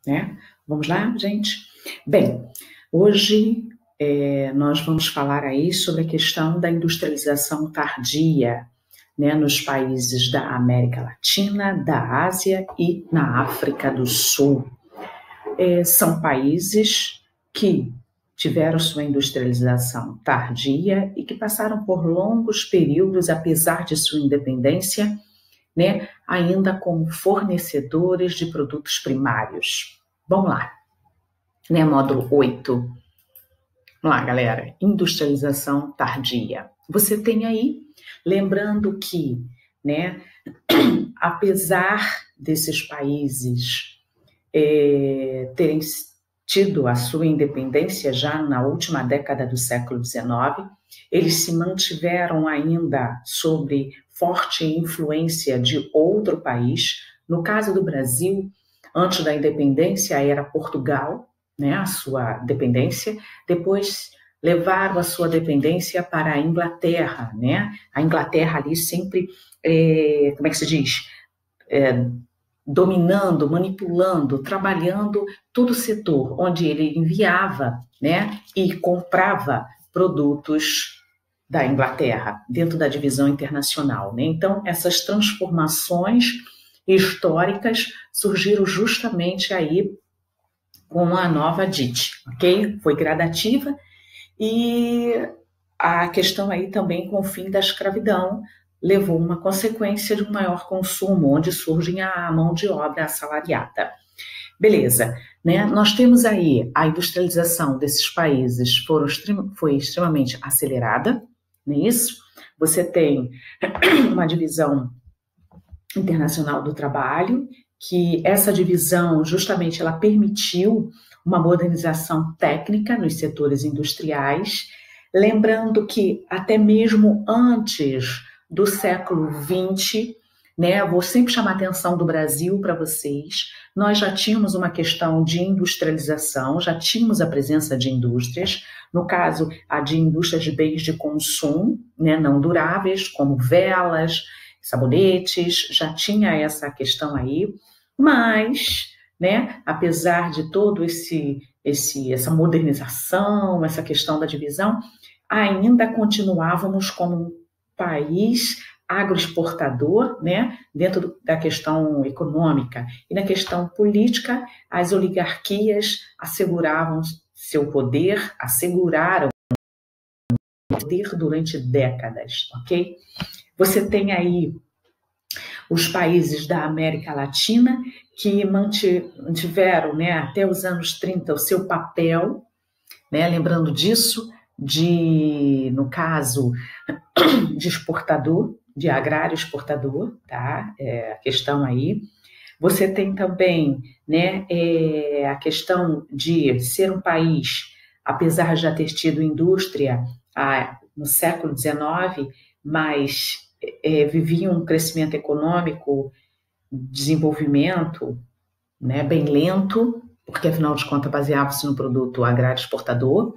né? Vamos lá, gente? Bem, hoje nós vamos falar aí sobre a questão da industrialização tardia, né, nos países da América Latina, da Ásia e na África do Sul. São países que tiveram sua industrialização tardia e que passaram por longos períodos, apesar de sua independência, né, ainda como fornecedores de produtos primários. Vamos lá, né, módulo 8. Vamos lá, galera, industrialização tardia. Você tem aí, lembrando que, né, apesar desses países terem tido a sua independência já na última década do século XIX, eles se mantiveram ainda sob forte influência de outro país. No caso do Brasil, antes da independência era Portugal, né, a sua dependência, depois levaram a sua dependência para a Inglaterra, né? A Inglaterra ali sempre, como é que se diz? Dominando, manipulando, trabalhando todo o setor onde ele enviava, né, e comprava produtos da Inglaterra, dentro da divisão internacional, né? Então, essas transformações históricas surgiram justamente aí com a nova DIT, ok? Foi gradativa e a questão aí também com o fim da escravidão levou uma consequência de um maior consumo, onde surge a mão de obra assalariada. Beleza, né? Nós temos aí a industrialização desses países foi extremamente acelerada, não é isso? Você tem uma divisão internacional do trabalho, que essa divisão justamente ela permitiu uma modernização técnica nos setores industriais, lembrando que até mesmo antes do século XX, né, eu vou sempre chamar a atenção do Brasil para vocês, nós já tínhamos uma questão de industrialização, já tínhamos a presença de indústrias, no caso, a de indústrias de bens de consumo, né, não duráveis, como velas, sabonetes, já tinha essa questão aí, mas, né, apesar de todo essa modernização, essa questão da divisão, ainda continuávamos como um país agroexportador, né, dentro da questão econômica. E na questão política, as oligarquias asseguravam seu poder, asseguraram o poder durante décadas, ok? Você tem aí os países da América Latina que mantiveram, né, até os anos 30 o seu papel, né, lembrando disso, no caso, de exportador, de agrário exportador, tá? A questão aí. Você tem também, né, a questão de ser um país, apesar de já ter tido indústria no século XIX, mas vivia um crescimento econômico, desenvolvimento, né, bem lento, porque afinal de contas baseava-se no produto agrário exportador.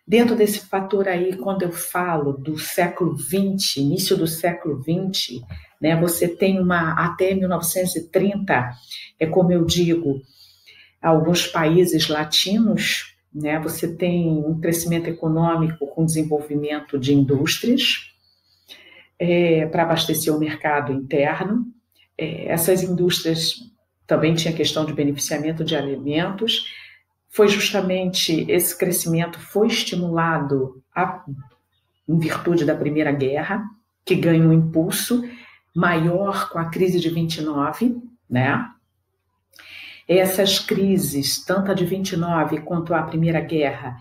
Dentro desse fator aí, quando eu falo do século XX, início do século XX, né, você tem até 1930, como eu digo, alguns países latinos, né, você tem um crescimento econômico com desenvolvimento de indústrias para abastecer o mercado interno. Essas indústrias também tinha questão de beneficiamento de alimentos. Foi justamente esse crescimento foi estimulado em virtude da Primeira Guerra, que ganhou um impulso maior com a crise de 29, né? Essas crises, tanto a de 29 quanto a Primeira Guerra,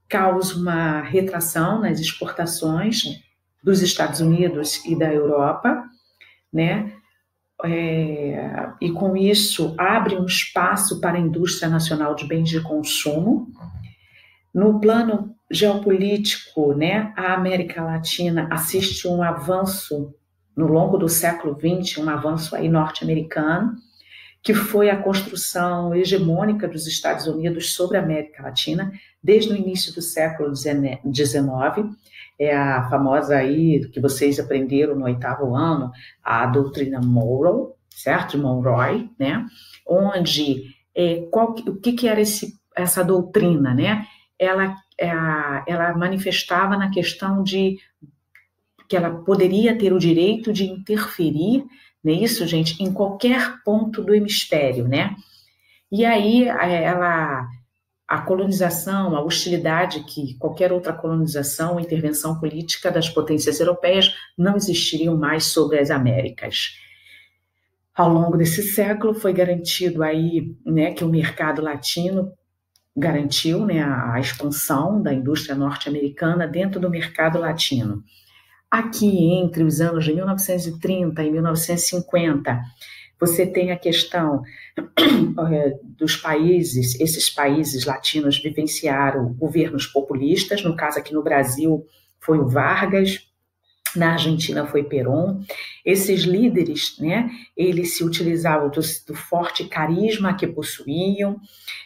causam uma retração nas exportações dos Estados Unidos e da Europa, né? E com isso abre um espaço para a indústria nacional de bens de consumo. No plano geopolítico, né, a América Latina assiste um avanço no longo do século XX, um avanço aí norte-americano, que foi a construção hegemônica dos Estados Unidos sobre a América Latina desde o início do século XIX. É a famosa aí, que vocês aprenderam no 8º ano, a doutrina Monroe, certo? Monroe, né? Onde o que era essa doutrina, né? Ela manifestava na questão de que ela poderia ter o direito de interferir, né, isso, gente, em qualquer ponto do hemisfério, né? E aí a colonização, a hostilidade que qualquer outra colonização, intervenção política das potências europeias não existiriam mais sobre as Américas. Ao longo desse século foi garantido aí, né, que o mercado latino garantiu, né, a expansão da indústria norte-americana dentro do mercado latino. Aqui, entre os anos de 1930 e 1950, você tem a questão dos países, esses países latinos vivenciaram governos populistas, no caso aqui no Brasil foi o Vargas, na Argentina foi Perón. Esses líderes, né, eles se utilizavam do forte carisma que possuíam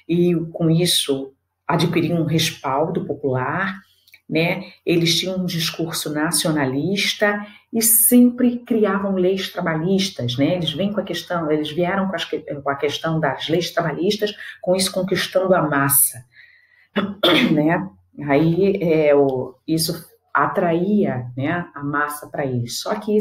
e com isso adquiriam um respaldo popular, né? Eles tinham um discurso nacionalista e sempre criavam leis trabalhistas, né? Eles vieram com a questão das leis trabalhistas, com isso conquistando a massa, né? Aí isso atraía, né, a massa para eles. Só que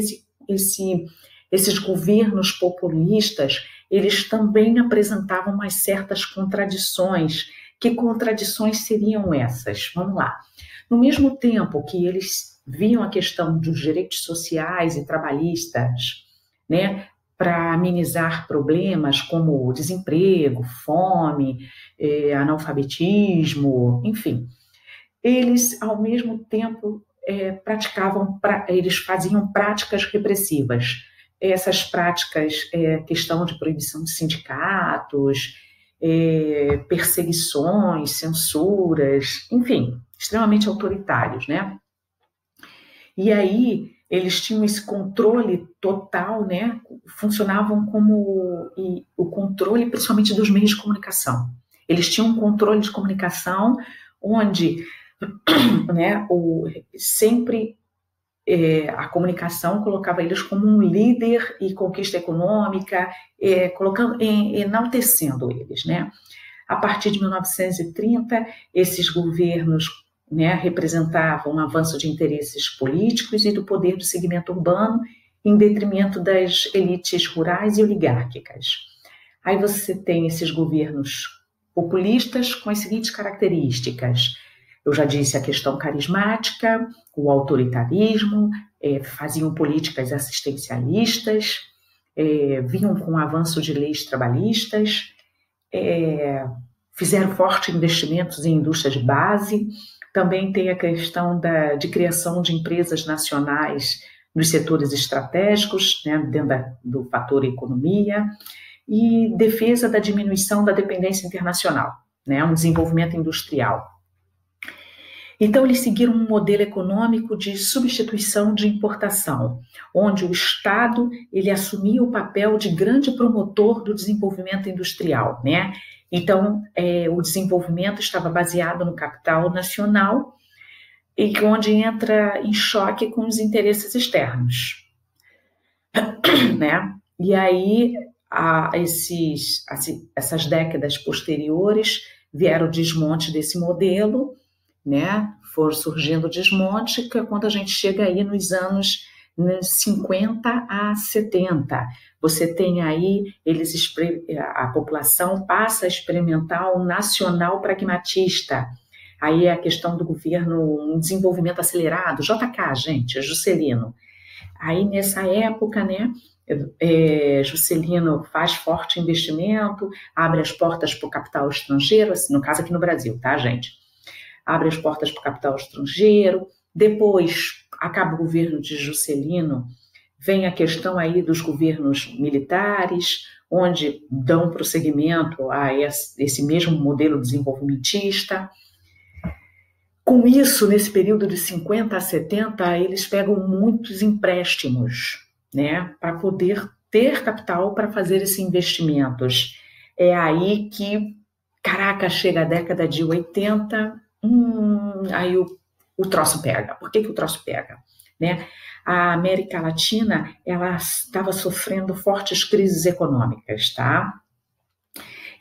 esses governos populistas, eles também apresentavam umas certas contradições. Que contradições seriam essas? Vamos lá. No mesmo tempo que eles viam a questão dos direitos sociais e trabalhistas, né, para amenizar problemas como desemprego, fome, analfabetismo, enfim, eles, ao mesmo tempo, eles faziam práticas repressivas. Essas práticas, questão de proibição de sindicatos, perseguições, censuras, enfim, extremamente autoritários, né? E aí eles tinham esse controle total, né? Funcionavam como o controle, principalmente dos meios de comunicação. Eles tinham um controle de comunicação onde, né, sempre a comunicação colocava eles como um líder e conquista econômica, enaltecendo eles, né? A partir de 1930, esses governos, né, representavam um avanço de interesses políticos e do poder do segmento urbano em detrimento das elites rurais e oligárquicas. Aí você tem esses governos populistas com as seguintes características. Eu já disse a questão carismática, o autoritarismo, faziam políticas assistencialistas, vinham com o avanço de leis trabalhistas, fizeram fortes investimentos em indústrias de base. Também tem a questão de criação de empresas nacionais nos setores estratégicos, né, dentro do fator economia, e defesa da diminuição da dependência internacional, né, um desenvolvimento industrial. Então, eles seguiram um modelo econômico de substituição de importação, onde o Estado ele assumia o papel de grande promotor do desenvolvimento industrial, né? Então, o desenvolvimento estava baseado no capital nacional, e onde entra em choque com os interesses externos, né? E aí, essas décadas posteriores, vieram o desmonte desse modelo, né? For surgindo desmonte, que é quando a gente chega aí nos anos 50 a 70. Você tem aí, a população passa a experimentar um nacional pragmatista. Aí é a questão do governo, um desenvolvimento acelerado, JK, gente, Juscelino. Aí nessa época, né, Juscelino faz forte investimento, abre as portas para o capital estrangeiro, assim, no caso aqui no Brasil, tá, gente? Abre as portas para o capital estrangeiro. Depois, acaba o governo de Juscelino, vem a questão aí dos governos militares, onde dão prosseguimento a esse mesmo modelo desenvolvimentista. Com isso, nesse período de 50 a 70, eles pegam muitos empréstimos, né, para poder ter capital para fazer esses investimentos. É aí que, caraca, chega a década de 80, aí o troço pega. Por que o troço pega? Né? A América Latina, ela estava sofrendo fortes crises econômicas, tá?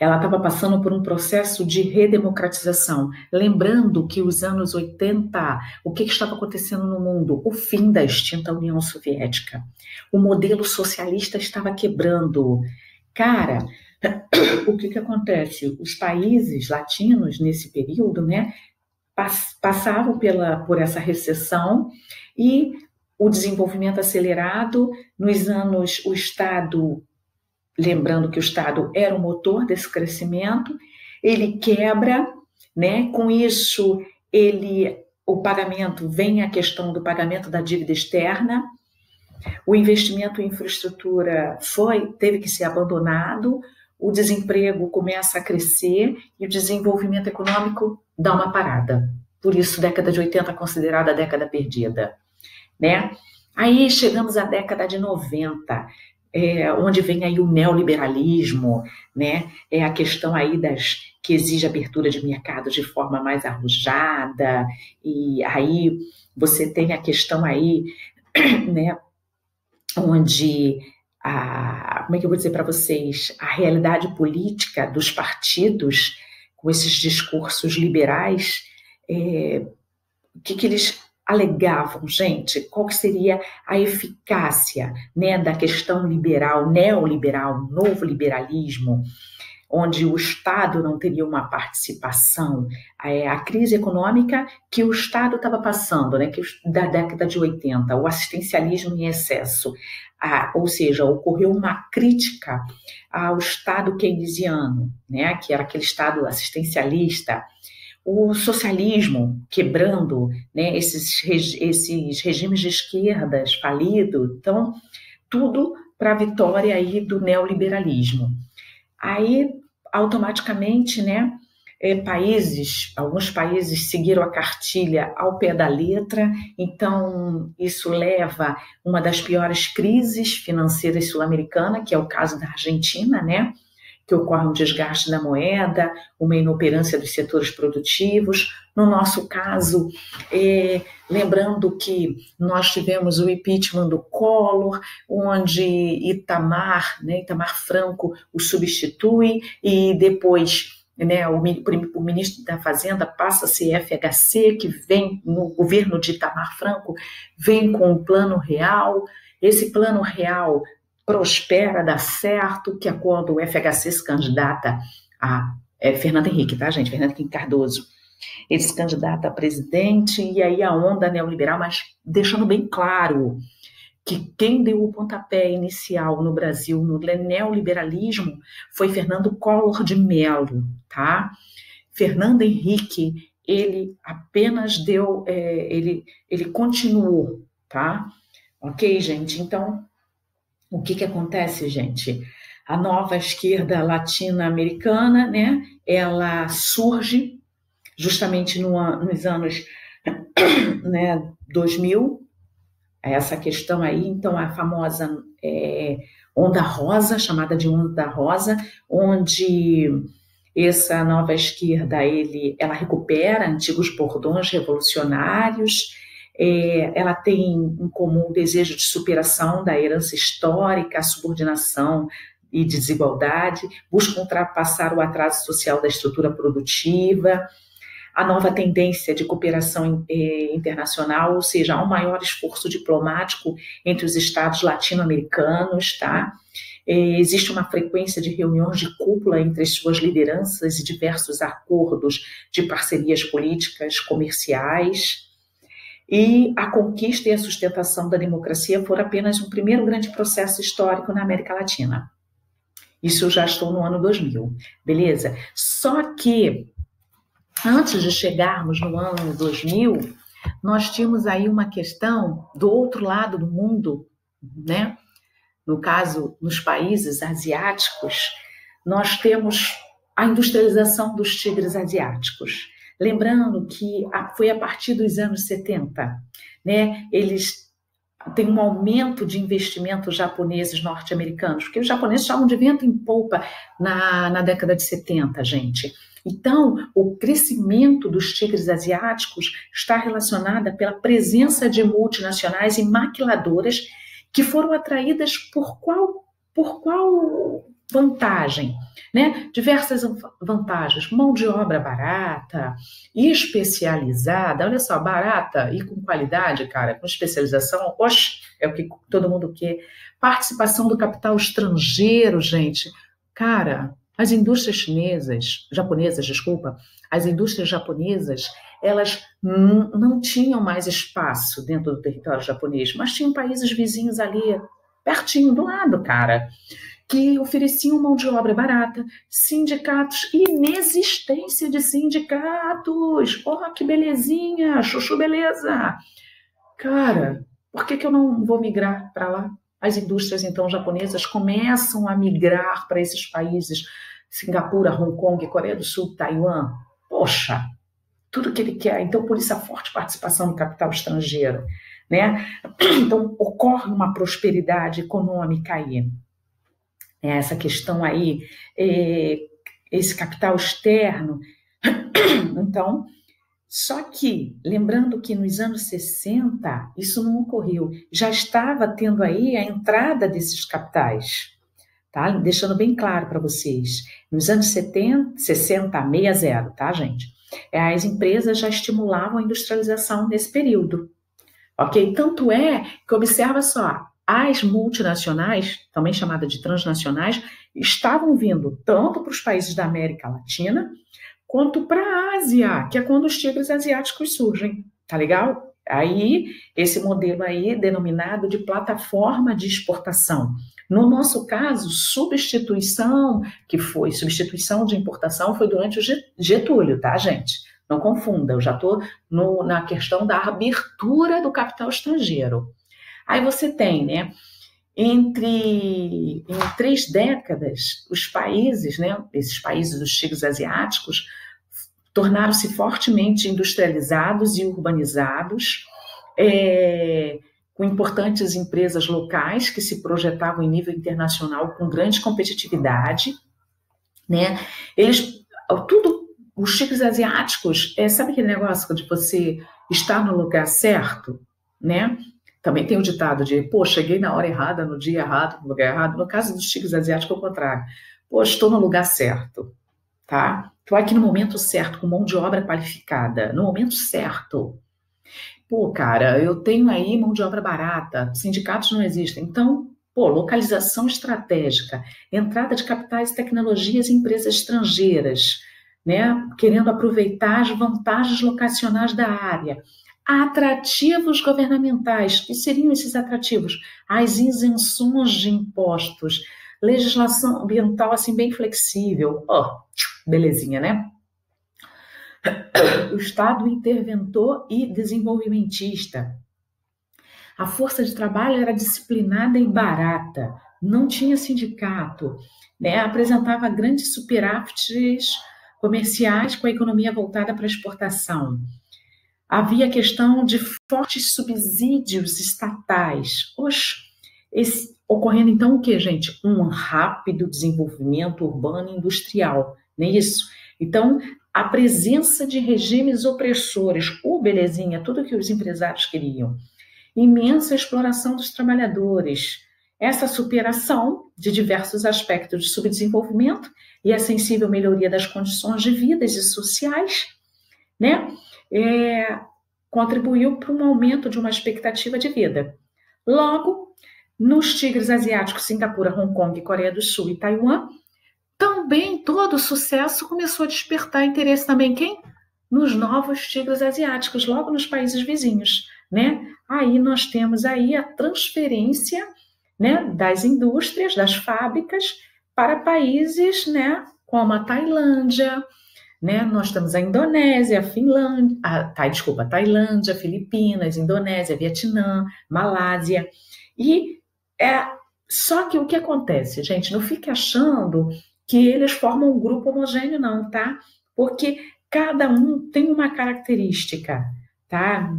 ela estava passando por um processo de redemocratização. Lembrando que os anos 80, o que estava acontecendo no mundo? O fim da extinta União Soviética. O modelo socialista estava quebrando. Cara, o que acontece? Os países latinos, nesse período, né, passavam por essa recessão e o desenvolvimento acelerado. Nos anos, o Estado, lembrando que o Estado era o motor desse crescimento, ele quebra, né? Com isso, o pagamento, vem a questão do pagamento da dívida externa, o investimento em infraestrutura teve que ser abandonado, o desemprego começa a crescer e o desenvolvimento econômico dá uma parada. Por isso, década de 80 é considerada a década perdida, né? Aí chegamos à década de 90, onde vem aí o neoliberalismo, né? É a questão aí que exige abertura de mercado de forma mais arrojada, e aí você tem a questão aí, né, onde como é que eu vou dizer para vocês, a realidade política dos partidos com esses discursos liberais, o que eles alegavam, gente? Qual que seria a eficácia, né, da questão liberal, neoliberal, novo liberalismo, onde o Estado não teria uma participação, a crise econômica que o Estado estava passando, né, da década de 80, o assistencialismo em excesso, ou seja, ocorreu uma crítica ao Estado keynesiano, né, que era aquele Estado assistencialista, o socialismo quebrando, né, esses regimes de esquerdas falidos, então, tudo para a vitória aí do neoliberalismo. Aí, automaticamente, né, alguns países seguiram a cartilha ao pé da letra, então isso leva a uma das piores crises financeiras sul-americanas, que é o caso da Argentina, né, que ocorre um desgaste da moeda, uma inoperância dos setores produtivos. No nosso caso, lembrando que nós tivemos o impeachment do Collor, onde Itamar Franco o substitui, e depois, né, o ministro da Fazenda passa a ser FHC, que vem no governo de Itamar Franco, vem com o Plano Real. Esse Plano Real prospera, dá certo, que é quando o FHC se candidata a Fernando Henrique, tá, gente? Fernando Henrique Cardoso. Ele se candidata a presidente, e aí a onda neoliberal, mas deixando bem claro que quem deu o pontapé inicial no Brasil, no neoliberalismo, foi Fernando Collor de Mello, tá? Fernando Henrique, ele apenas ele continuou, tá? Ok, gente? Então, o que acontece, gente? A nova esquerda latino-americana, né, ela surge justamente nos anos, né, 2000, essa questão aí, então a famosa onda rosa, chamada de onda rosa, onde essa nova esquerda, ela recupera antigos bordões revolucionários, ela tem em comum o desejo de superação da herança histórica, a subordinação e desigualdade, busca ultrapassar o atraso social da estrutura produtiva, a nova tendência de cooperação internacional, ou seja, há um maior esforço diplomático entre os estados latino-americanos, tá? Existe uma frequência de reuniões de cúpula entre as suas lideranças e diversos acordos de parcerias políticas, comerciais. E a conquista e a sustentação da democracia foram apenas um primeiro grande processo histórico na América Latina. Isso eu já estou no ano 2000, beleza? Só que, antes de chegarmos no ano 2000, nós tínhamos aí uma questão do outro lado do mundo, né? No caso, nos países asiáticos, nós temos a industrialização dos tigres asiáticos. Lembrando que foi a partir dos anos 70, né? Eles têm um aumento de investimentos japoneses norte-americanos, porque os japoneses estavam de vento em polpa na década de 70, gente. Então, o crescimento dos tigres asiáticos está relacionado pela presença de multinacionais e maquiladoras que foram atraídas por qual vantagem, né? Diversas vantagens, mão de obra barata, especializada, olha só, barata e com qualidade, cara, com especialização, oxe, é o que todo mundo quer. Participação do capital estrangeiro, gente, cara, as indústrias japonesas, desculpa, as indústrias japonesas, elas não tinham mais espaço dentro do território japonês, mas tinham países vizinhos ali, pertinho, do lado, cara, que ofereciam mão de obra barata, sindicatos, inexistência de sindicatos. Oh, que belezinha, chuchu beleza. Cara, por que eu não vou migrar para lá? As indústrias, então, japonesas começam a migrar para esses países, Singapura, Hong Kong, Coreia do Sul, Taiwan. Poxa, tudo que ele quer. Então, por isso a forte participação do capital estrangeiro, né? Então, ocorre uma prosperidade econômica aí. Essa questão aí, esse capital externo. Então, só que, lembrando que nos anos 60, isso não ocorreu. Já estava tendo aí a entrada desses capitais, tá? Deixando bem claro para vocês. Nos anos 60, 60, tá, gente? As empresas já estimulavam a industrialização nesse período, ok? Tanto é que, observa só, as multinacionais, também chamadas de transnacionais, estavam vindo tanto para os países da América Latina, quanto para a Ásia, que é quando os tigres asiáticos surgem, tá legal? Aí, esse modelo aí, denominado de plataforma de exportação. No nosso caso, substituição de importação foi durante o Getúlio, tá, gente? Não confunda, eu já estou na questão da abertura do capital estrangeiro. Aí você tem, né, em 3 décadas, os países, né, esses países dos tigres asiáticos, tornaram-se fortemente industrializados e urbanizados, com importantes empresas locais que se projetavam em nível internacional com grande competitividade, né? Os tigres asiáticos, sabe aquele negócio de você estar no lugar certo, né? Também tem o ditado de, pô, cheguei na hora errada, no dia errado, no lugar errado. No caso dos tigres asiáticos, é o contrário. Pô, estou no lugar certo, tá? Estou aqui no momento certo, com mão de obra qualificada, no momento certo. Pô, cara, eu tenho aí mão de obra barata, sindicatos não existem. Então, pô, localização estratégica, entrada de capitais, tecnologias e empresas estrangeiras, né? Querendo aproveitar as vantagens locacionais da área. Atrativos governamentais, que seriam esses atrativos? As isenções de impostos, legislação ambiental assim bem flexível, belezinha, né? O Estado interventor e desenvolvimentista. A força de trabalho era disciplinada e barata, não tinha sindicato, né? Apresentava grandes superávites comerciais com a economia voltada para a exportação. Havia questão de fortes subsídios estatais. Ocorrendo então o que, gente? Um rápido desenvolvimento urbano e industrial, não é isso? Então, a presença de regimes opressores, belezinha, tudo que os empresários queriam. Imensa exploração dos trabalhadores. Essa superação de diversos aspectos de subdesenvolvimento e a sensível melhoria das condições de vida e sociais, né? Contribuiu para um aumento de uma expectativa de vida. Logo, nos tigres asiáticos, Singapura, Hong Kong, Coreia do Sul e Taiwan, também todo o sucesso começou a despertar interesse também quem? Nos novos tigres asiáticos, logo nos países vizinhos, né? Aí nós temos aí a transferência, né, das indústrias, das fábricas para países, né, como a Tailândia, né? Nós temos a Indonésia, a Tailândia, Filipinas, Indonésia, Vietnã, Malásia. Só que o que acontece, gente? Não fique achando que eles formam um grupo homogêneo, não, tá? Porque cada um tem uma característica, tá?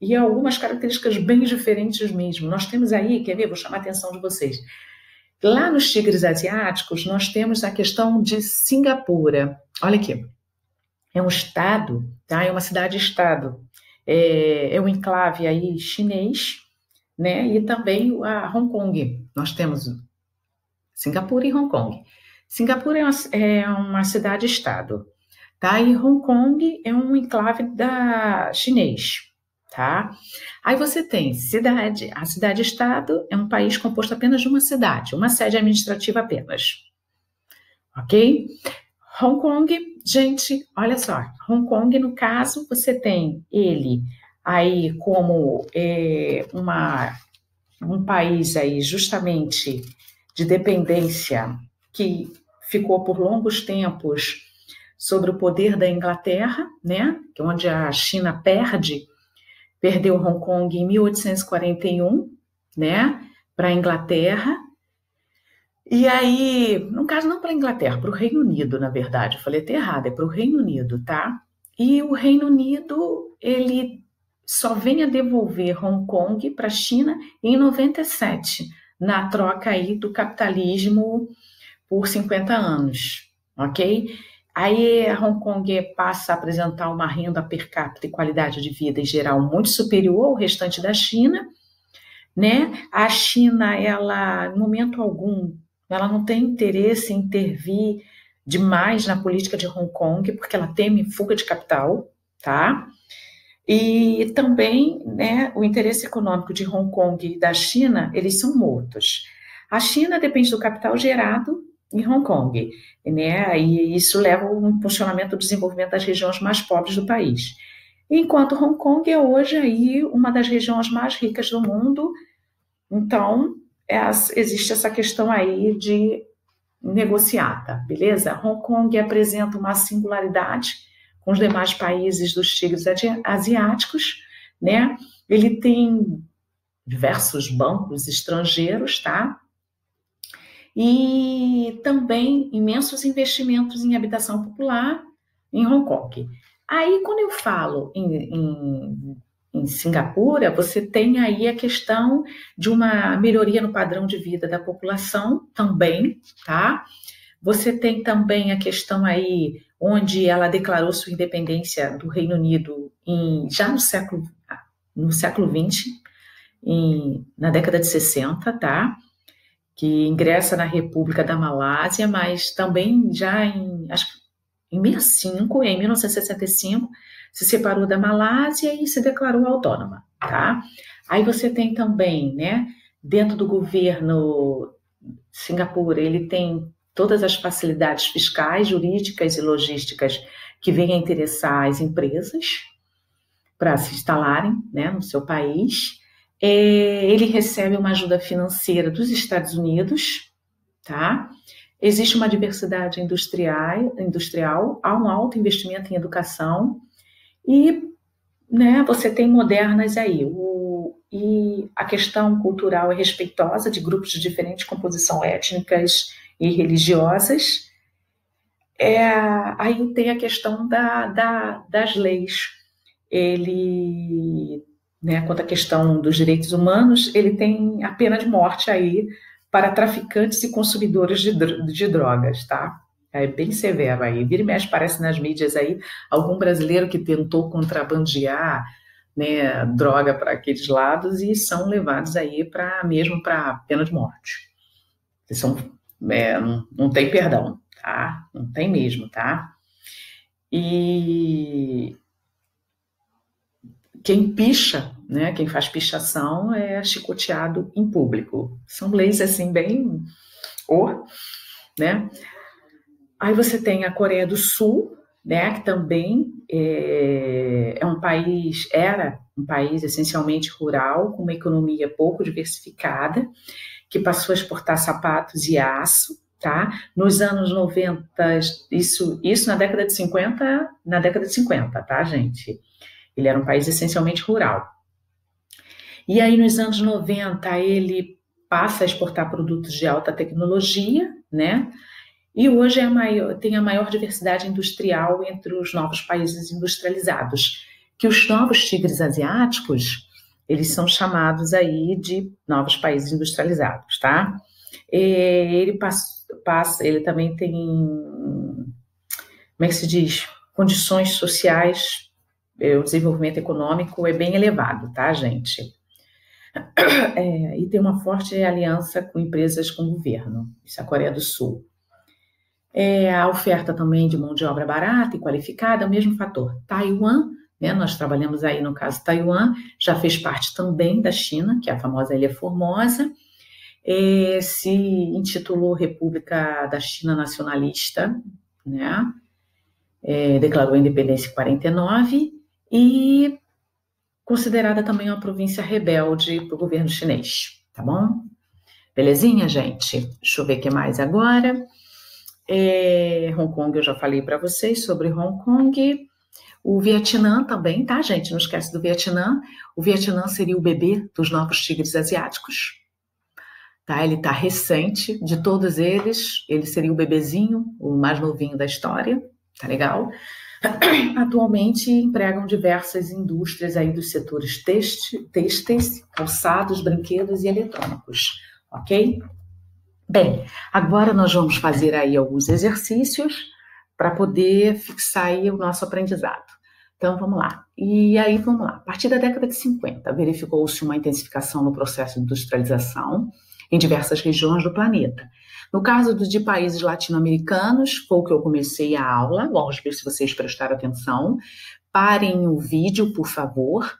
E algumas características bem diferentes mesmo. Nós temos aí, quer ver? Vou chamar a atenção de vocês. Lá nos tigres asiáticos, nós temos a questão de Singapura. Olha aqui. É um estado, tá? É uma cidade-estado. É um enclave aí chinês, né? E também a Hong Kong. Nós temos Singapura e Hong Kong. Singapura é uma cidade-estado, tá? E Hong Kong é um enclave chinês, tá? Aí você tem cidade. A cidade-estado é um país composto apenas de uma cidade, uma sede administrativa apenas, ok? Hong Kong, gente, olha só, Hong Kong, no caso, você tem ele aí como um país aí justamente de dependência que ficou por longos tempos sobre o poder da Inglaterra, né? Onde a China perdeu Hong Kong em 1841, né? Para a Inglaterra. E aí, no caso, não para a Inglaterra, para o Reino Unido, na verdade. Eu falei até errado, é para o Reino Unido, tá? E o Reino Unido, ele só vem a devolver Hong Kong para a China em 97, na troca aí do capitalismo por 50 anos, ok? Aí a Hong Kong passa a apresentar uma renda per capita e qualidade de vida em geral muito superior ao restante da China, né? A China, ela, em momento algum, ela não tem interesse em intervir demais na política de Hong Kong, porque ela teme fuga de capital, tá? E também, né, o interesse econômico de Hong Kong e da China, eles são mútuos. A China depende do capital gerado em Hong Kong, né? E isso leva ao impulsionamento do desenvolvimento das regiões mais pobres do país. Enquanto Hong Kong é hoje aí uma das regiões mais ricas do mundo, então existe essa questão aí de negociata, beleza? Hong Kong apresenta uma singularidade com os demais países dos tigres asiáticos, né? Ele tem diversos bancos estrangeiros, tá? E também imensos investimentos em habitação popular em Hong Kong. Aí, quando eu falo em Singapura, você tem aí a questão de uma melhoria no padrão de vida da população também, tá? Você tem também a questão aí onde ela declarou sua independência do Reino Unido já no século XX, na década de 60, tá? Que ingressa na República da Malásia, mas também já acho que em 1965, se separou da Malásia e se declarou autônoma, tá? Aí você tem também, né, dentro do governo Singapura, ele tem todas as facilidades fiscais, jurídicas e logísticas que vêm a interessar as empresas para se instalarem, né, no seu país. Ele recebe uma ajuda financeira dos Estados Unidos, tá? Existe uma diversidade industrial, há um alto investimento em educação e, né, você tem modernas aí. E a questão cultural é respeitosa de grupos de diferentes composição étnicas e religiosas. Aí tem a questão das leis. Ele, né, quanto à questão dos direitos humanos, ele tem a pena de morte aí para traficantes e consumidores de drogas, tá? É bem severo aí. Vira e mexe, parece nas mídias aí, algum brasileiro que tentou contrabandear, né, droga para aqueles lados e são levados aí mesmo para pena de morte. Não tem perdão, tá? Não tem mesmo, tá? E quem picha, né, quem faz pichação é chicoteado em público. São leis assim bem, né? Aí você tem a Coreia do Sul, né, que também era um país essencialmente rural, com uma economia pouco diversificada, que passou a exportar sapatos e aço, tá? Nos anos 90, isso na década de 50, tá, gente? Ele era um país essencialmente rural. E aí, nos anos 90, ele passa a exportar produtos de alta tecnologia, né? E hoje tem a maior diversidade industrial entre os novos países industrializados, que os novos tigres asiáticos, eles são chamados aí de novos países industrializados, tá? Ele também tem, como é que se diz? Condições sociais, o desenvolvimento econômico é bem elevado, tá, gente? E tem uma forte aliança com empresas com o governo, isso é a Coreia do Sul. A oferta também de mão de obra barata e qualificada, é o mesmo fator. Taiwan, né, nós trabalhamos aí no caso Taiwan, já fez parte também da China, que é a famosa Ilha Formosa, se intitulou República da China Nacionalista, né, declarou a independência em 49 e considerada também uma província rebelde para o governo chinês, tá bom? Belezinha, gente? Deixa eu ver o que mais agora. Hong Kong, eu já falei para vocês sobre Hong Kong. O Vietnã também, tá, gente? Não esquece do Vietnã. O Vietnã seria o bebê dos novos tigres asiáticos. Tá? Ele tá recente, de todos eles, ele seria o bebezinho, o mais novinho da história, tá legal? Atualmente empregam diversas indústrias aí dos setores têxteis, calçados, brinquedos e eletrônicos, ok? Bem, agora nós vamos fazer aí alguns exercícios para poder fixar aí o nosso aprendizado. Então, vamos lá. E aí, vamos lá. A partir da década de 50, verificou-se uma intensificação no processo de industrialização em diversas regiões do planeta. No caso de países latino-americanos, foi o que eu comecei a aula. Vamos ver se vocês prestaram atenção. Parem o vídeo, por favor,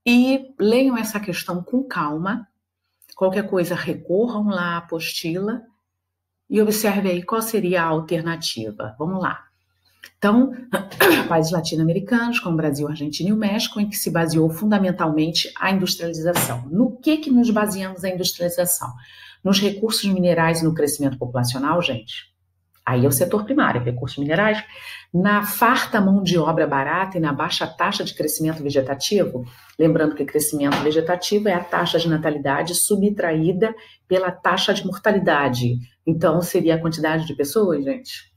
e leiam essa questão com calma. Qualquer coisa, recorram lá à apostila e observe aí qual seria a alternativa. Vamos lá. Então, países latino-americanos, como Brasil, Argentina e o México, em que se baseou fundamentalmente a industrialização. No que nos baseamos a industrialização? Nos recursos minerais e no crescimento populacional, gente? Aí é o setor primário, recursos minerais. Na farta mão de obra barata e na baixa taxa de crescimento vegetativo, lembrando que crescimento vegetativo é a taxa de natalidade subtraída pela taxa de mortalidade. Então, seria a quantidade de pessoas, gente?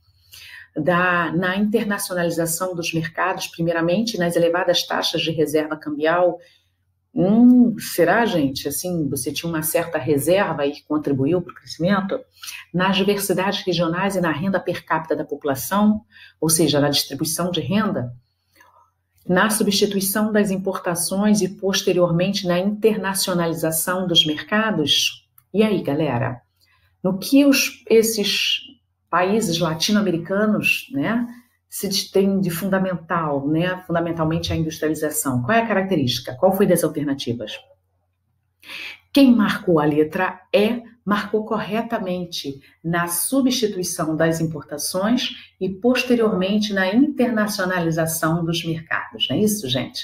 Na internacionalização dos mercados, primeiramente nas elevadas taxas de reserva cambial. Será, gente? Assim, você tinha uma certa reserva aí que contribuiu para o crescimento? Nas diversidades regionais e na renda per capita da população, ou seja, na distribuição de renda, na substituição das importações e posteriormente na internacionalização dos mercados. E aí, galera? No que esses países latino-americanos, né, se tem de fundamental, né, fundamentalmente a industrialização? Qual é a característica? Qual foi das alternativas? Quem marcou a letra E marcou corretamente na substituição das importações e posteriormente na internacionalização dos mercados, não é isso, gente?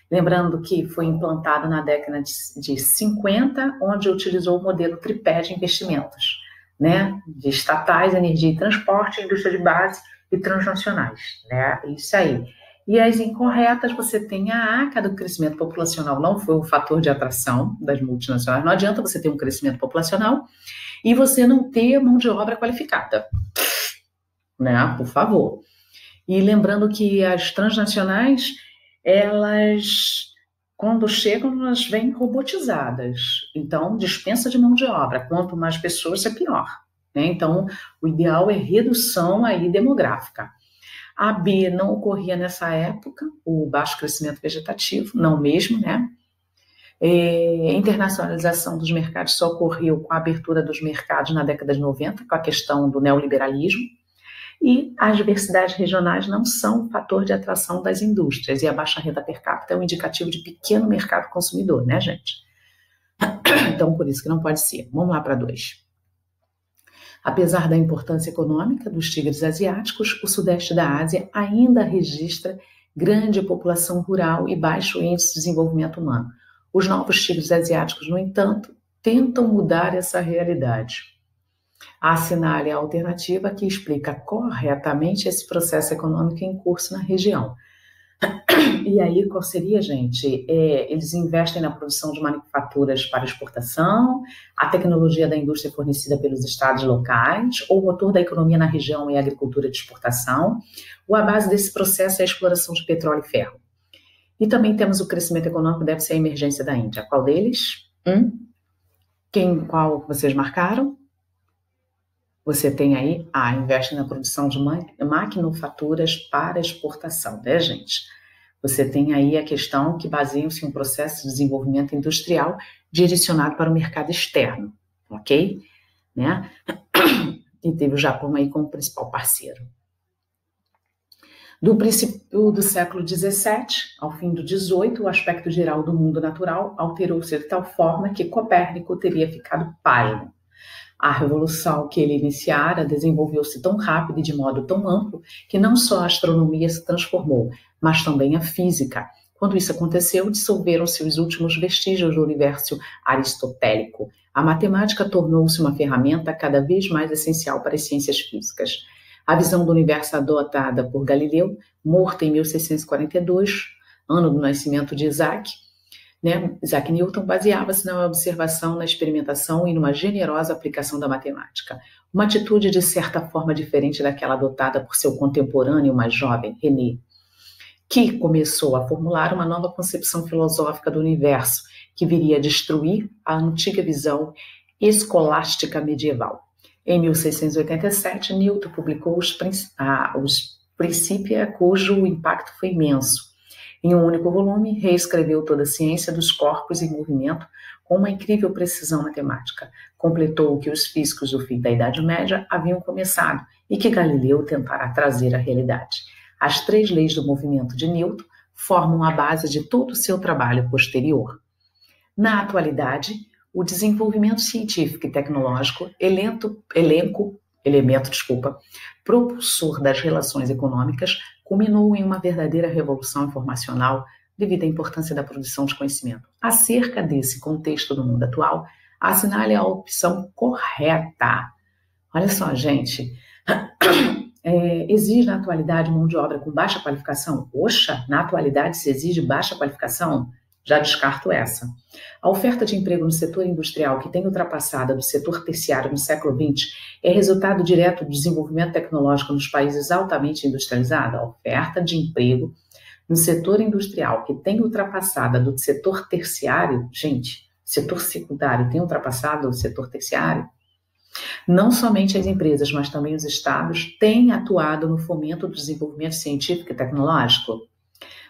Lembrando que foi implantado na década de 50, onde utilizou o modelo tripé de investimentos, né, de estatais, energia e transporte, indústria de base e transnacionais, né? Isso aí. E as incorretas, você tem a ACA do crescimento populacional, não foi o fator de atração das multinacionais. Não adianta você ter um crescimento populacional e você não ter mão de obra qualificada, né? Por favor. E lembrando que as transnacionais, elas, quando chegam, elas vêm robotizadas. Então, dispensa de mão de obra. Quanto mais pessoas, é pior, né? Então, o ideal é redução aí demográfica. A B não ocorria nessa época, o baixo crescimento vegetativo, não mesmo, né? Internacionalização dos mercados só ocorreu com a abertura dos mercados na década de 90, com a questão do neoliberalismo. E as diversidades regionais não são um fator de atração das indústrias, e a baixa renda per capita é um indicativo de pequeno mercado consumidor, né, gente? Então, por isso que não pode ser. Vamos lá para 2. Apesar da importância econômica dos tigres asiáticos, o sudeste da Ásia ainda registra grande população rural e baixo índice de desenvolvimento humano. Os novos tigres asiáticos, no entanto, tentam mudar essa realidade. Assinale a alternativa que explica corretamente esse processo econômico em curso na região. E aí, qual seria, gente? Eles investem na produção de manufaturas para exportação, a tecnologia da indústria fornecida pelos estados locais, ou o motor da economia na região é a agricultura de exportação, ou a base desse processo é a exploração de petróleo e ferro. E também temos o crescimento econômico, deve ser a emergência da Índia. Qual deles? Qual vocês marcaram? Você tem aí, investe na produção de maquinofaturas para exportação, né, gente? Você tem aí a questão que baseia-se em um processo de desenvolvimento industrial direcionado para o mercado externo, ok? Né? E teve o Japão aí como principal parceiro. Do princípio do século XVII ao fim do XVIII, o aspecto geral do mundo natural alterou-se de tal forma que Copérnico teria ficado pálido. A revolução que ele iniciara desenvolveu-se tão rápido e de modo tão amplo que não só a astronomia se transformou, mas também a física. Quando isso aconteceu, dissolveram-se os últimos vestígios do universo aristotélico. A matemática tornou-se uma ferramenta cada vez mais essencial para as ciências físicas. A visão do universo adotada por Galileu, morto em 1642, ano do nascimento de Isaac Newton, baseava-se na observação, na experimentação e numa generosa aplicação da matemática. Uma atitude de certa forma diferente daquela adotada por seu contemporâneo mais jovem, René, que começou a formular uma nova concepção filosófica do universo, que viria a destruir a antiga visão escolástica medieval. Em 1687, Newton publicou os Principia, cujo impacto foi imenso. Em um único volume, reescreveu toda a ciência dos corpos em movimento com uma incrível precisão matemática. Completou o que os físicos do fim da Idade Média haviam começado e que Galileu tentara trazer à realidade. As 3 leis do movimento de Newton formam a base de todo o seu trabalho posterior. Na atualidade, o desenvolvimento científico e tecnológico, elemento propulsor das relações econômicas, culminou em uma verdadeira revolução informacional devido à importância da produção de conhecimento. Acerca desse contexto do mundo atual, assinale a opção correta. Olha só, gente, exige na atualidade mão de obra com baixa qualificação? Oxa, na atualidade se exige baixa qualificação? Já descarto essa. A oferta de emprego no setor industrial, que tem ultrapassado a do setor terciário no século XX, é resultado direto do desenvolvimento tecnológico nos países altamente industrializados? A oferta de emprego no setor industrial, que tem ultrapassado a do setor terciário, gente, setor secundário tem ultrapassado o setor terciário? Não somente as empresas, mas também os estados têm atuado no fomento do desenvolvimento científico e tecnológico?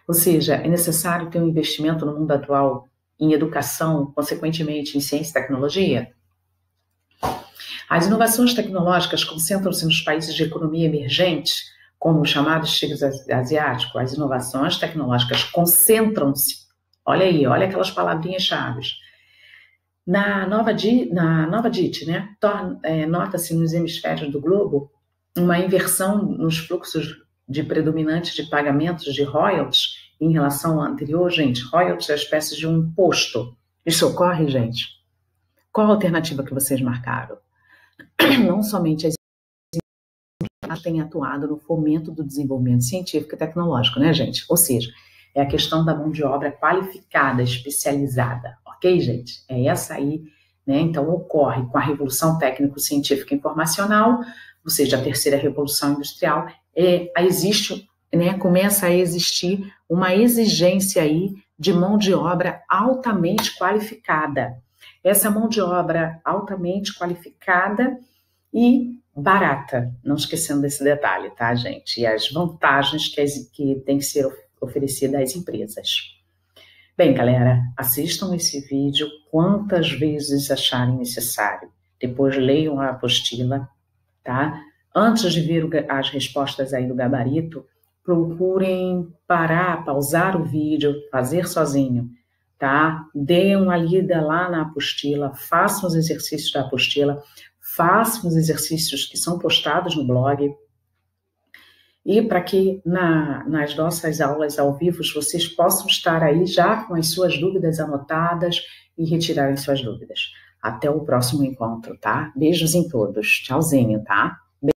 Ou seja, é necessário ter um investimento no mundo atual em educação, consequentemente em ciência e tecnologia? As inovações tecnológicas concentram-se nos países de economia emergente, como os chamados tigres asiáticos. As inovações tecnológicas concentram-se, olha aí, olha aquelas palavrinhas-chave. Na nova DIT, nota-se nos hemisférios do globo uma inversão nos fluxos de predominantes de pagamentos de royalties em relação ao anterior. Gente, royalties é uma espécie de um imposto. Isso ocorre, gente? Qual a alternativa que vocês marcaram? Não somente as empresas têm atuado no fomento do desenvolvimento científico e tecnológico, né, gente? Ou seja, é a questão da mão de obra qualificada, especializada, ok, gente? É essa aí, né? Então, ocorre com a revolução técnico-científica informacional, ou seja, a terceira revolução industrial, começa a existir uma exigência aí de mão de obra altamente qualificada. Essa mão de obra altamente qualificada e barata, não esquecendo desse detalhe, tá, gente? E as vantagens que tem que ser oferecidas às empresas. Bem, galera, assistam esse vídeo quantas vezes acharem necessário. Depois leiam a apostila, tá? Antes de ver as respostas aí do gabarito, procurem parar, pausar o vídeo, fazer sozinho, tá? Deem uma lida lá na apostila, façam os exercícios da apostila, façam os exercícios que são postados no blog. E para que nas nossas aulas ao vivo vocês possam estar aí já com as suas dúvidas anotadas e retirarem suas dúvidas. Até o próximo encontro, tá? Beijos em todos. Tchauzinho, tá?